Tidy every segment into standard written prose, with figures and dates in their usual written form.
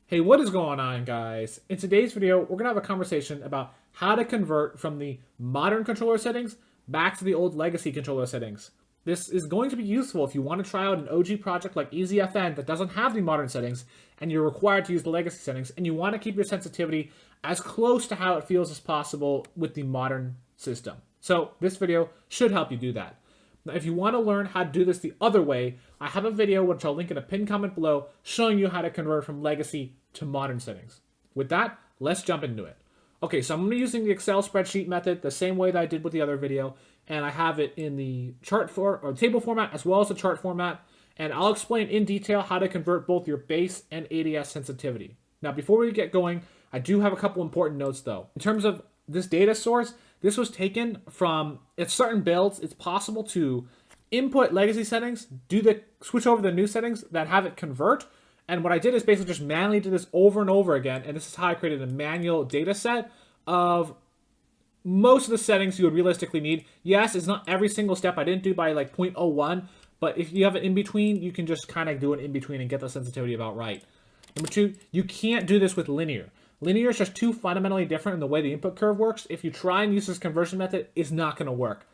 Hey, what is going on, guys? In today's video, we're going to have a conversation about how to convert from the modern controller settings back to the old legacy controller settings. This is going to be useful if you want to try out an OG project like EasyFN that doesn't have the modern settings and you're required to use the legacy settings and you want to keep your sensitivity as close to how it feels as possible with the modern system. So this video should help you do that. Now, if you want to learn how to do this the other way, I have a video which I'll link in a pinned comment below showing you how to convert from legacy to modern settings. With that, let's jump into it. Okay, so I'm going to be using the Excel spreadsheet method the same way that I did with the other video, and I have it in the table format as well as the chart format, and I'll explain in detail how to convert both your base and ADS sensitivity. Now, before we get going, I do have a couple important notes though. In terms of this data source, this was taken from certain builds. It's possible to input legacy settings, switch over the new settings that have it convert. And what I did is basically just manually do this over and over again. And this is how I created a manual data set of most of the settings you would realistically need. Yes, it's not every single step. I didn't do by like 0.01, but if you have an in-between, you can just kind of do an in-between and get the sensitivity about right. Number two, you can't do this with linear. Linear is just too fundamentally different in the way the input curve works. If you try and use this conversion method, it's not going to work.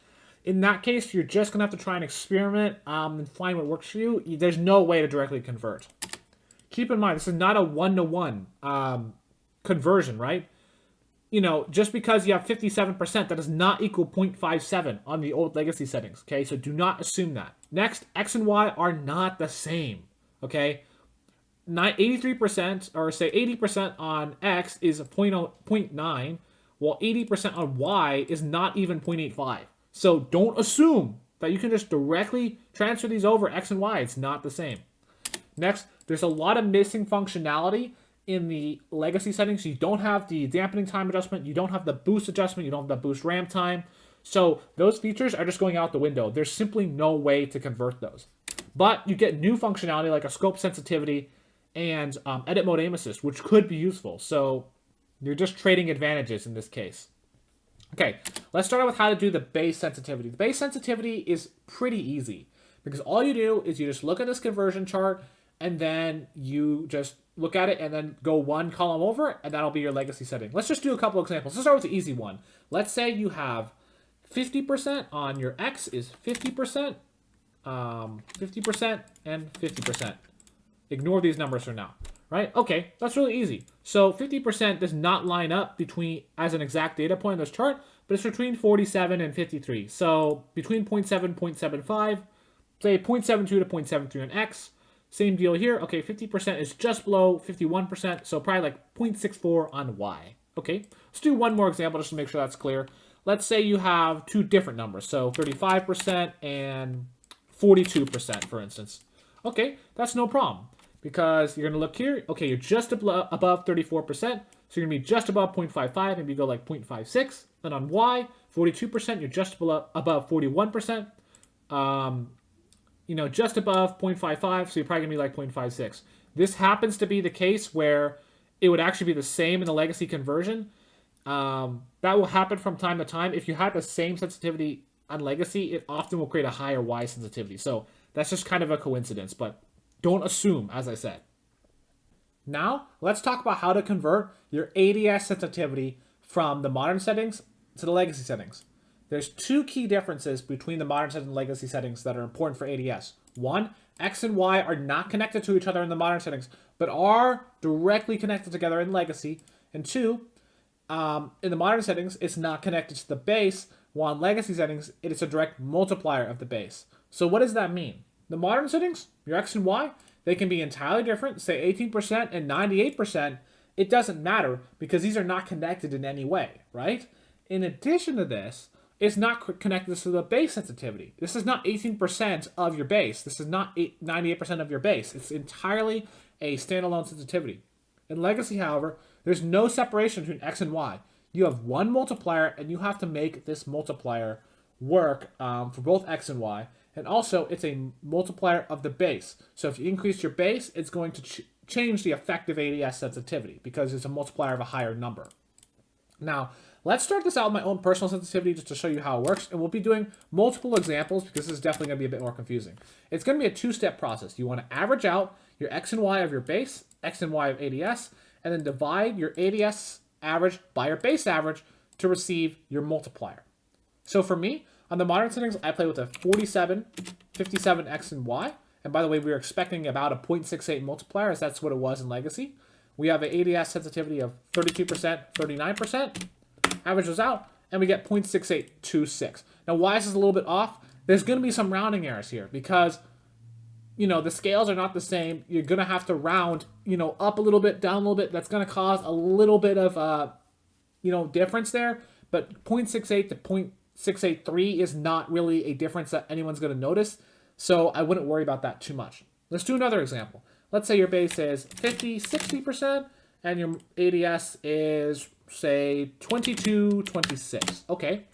In that case, you're just going to have to try and experiment and find what works for you. There's no way to directly convert. Keep in mind, this is not a one-to-one conversion, right? You know, just because you have 57%, that does not equal 0.57 on the old legacy settings, okay? So do not assume that. Next, X and Y are not the same, okay? 83% or say 80% on X is 0.9, while 80% on Y is not even 0.85. So don't assume that you can just directly transfer these over X and Y. It's not the same. Next, there's a lot of missing functionality in the legacy settings. You don't have the dampening time adjustment. You don't have the boost adjustment. You don't have the boost ramp time. So those features are just going out the window. There's simply no way to convert those. But you get new functionality like a scope sensitivity and edit mode aim assist, which could be useful. So you're just trading advantages in this case. Okay, let's start out with how to do the base sensitivity. The base sensitivity is pretty easy because all you do is you just look at this conversion chart and then you just look at it and then go one column over and that'll be your legacy setting. Let's just do a couple examples. Let's start with the easy one. Let's say you have 50% on your X is 50%, 50%, and 50%. Ignore these numbers for now, right? Okay, that's really easy. So 50% does not line up as an exact data point in this chart, but it's between 47 and 53. So between 0.7, 0.75, say 0.72 to 0.73 on X. Same deal here. Okay, 50% is just below 51%, so probably like 0.64 on Y. Okay, let's do one more example just to make sure that's clear. Let's say you have two different numbers, so 35% and 42%, for instance. Okay, that's no problem because you're going to look here. Okay, you're just above 34%, so you're going to be just above 0.55, maybe you go like 0.56. Then on Y, 42%, you're just above 41%. You know, just above 0.55, so you're probably going to be like 0.56. This happens to be the case where it would actually be the same in the legacy conversion. That will happen from time to time. If you have the same sensitivity on legacy, it often will create a higher Y sensitivity. So that's just kind of a coincidence, but don't assume, as I said. Now, let's talk about how to convert your ADS sensitivity from the modern settings to the legacy settings. There's two key differences between the modern settings and legacy settings that are important for ADS. One, X and Y are not connected to each other in the modern settings, but are directly connected together in legacy. And two, in the modern settings, it's not connected to the base, while in legacy settings, it is a direct multiplier of the base. So what does that mean? The modern settings, your X and Y, they can be entirely different, say 18% and 98%. It doesn't matter because these are not connected in any way, right? In addition to this, it's not connected to the base sensitivity. This is not 18% of your base. This is not 98% of your base. It's entirely a standalone sensitivity. In legacy, however, there's no separation between X and Y. You have one multiplier, and you have to make this multiplier work for both X and Y. And also, it's a multiplier of the base. So if you increase your base, it's going to change the effective ADS sensitivity because it's a multiplier of a higher number. Now, let's start this out with my own personal sensitivity just to show you how it works. And we'll be doing multiple examples because this is definitely going to be a bit more confusing. It's going to be a two-step process. You want to average out your X and Y of your base x and y of ADS, and then divide your ADS average by your base average to receive your multiplier. So for me, on the modern settings, I play with a 47, 57 x and y. And by the way, we were expecting about a 0.68 multiplier, as that's what it was in Legacy. We have an ADS sensitivity of 32%, 39%, averages out, and we get 0.6826. Now, why is this a little bit off? There's going to be some rounding errors here because, the scales are not the same. You're going to have to round, up a little bit, down a little bit. That's going to cause a little bit of, difference there. But 0.68 to 0.683 is not really a difference that anyone's going to notice. So I wouldn't worry about that too much. Let's do another example. Let's say your base is 50, 60%, and your ADS is, say, 22, 26. Okay.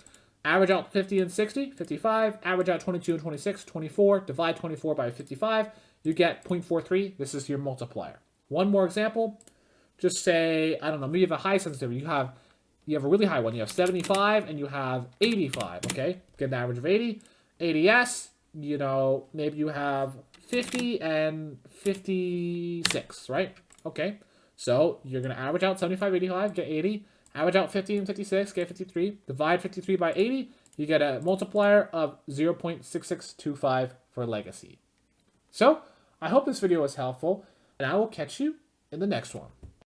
Average out 50 and 60, 55. Average out 22 and 26, 24. Divide 24 by 55. You get 0.43. This is your multiplier. One more example. Just say, I don't know, maybe you have a high sensitivity. You have a really high one. You have 75 and you have 85. Okay. Get an average of 80. ADS, maybe you have 50 and 56, right? Okay. So you're going to average out 75, 85, get 80. Average out 50 and 56, get 53. Divide 53 by 80, you get a multiplier of 0.6625 for Legacy. So, I hope this video was helpful, and I will catch you in the next one.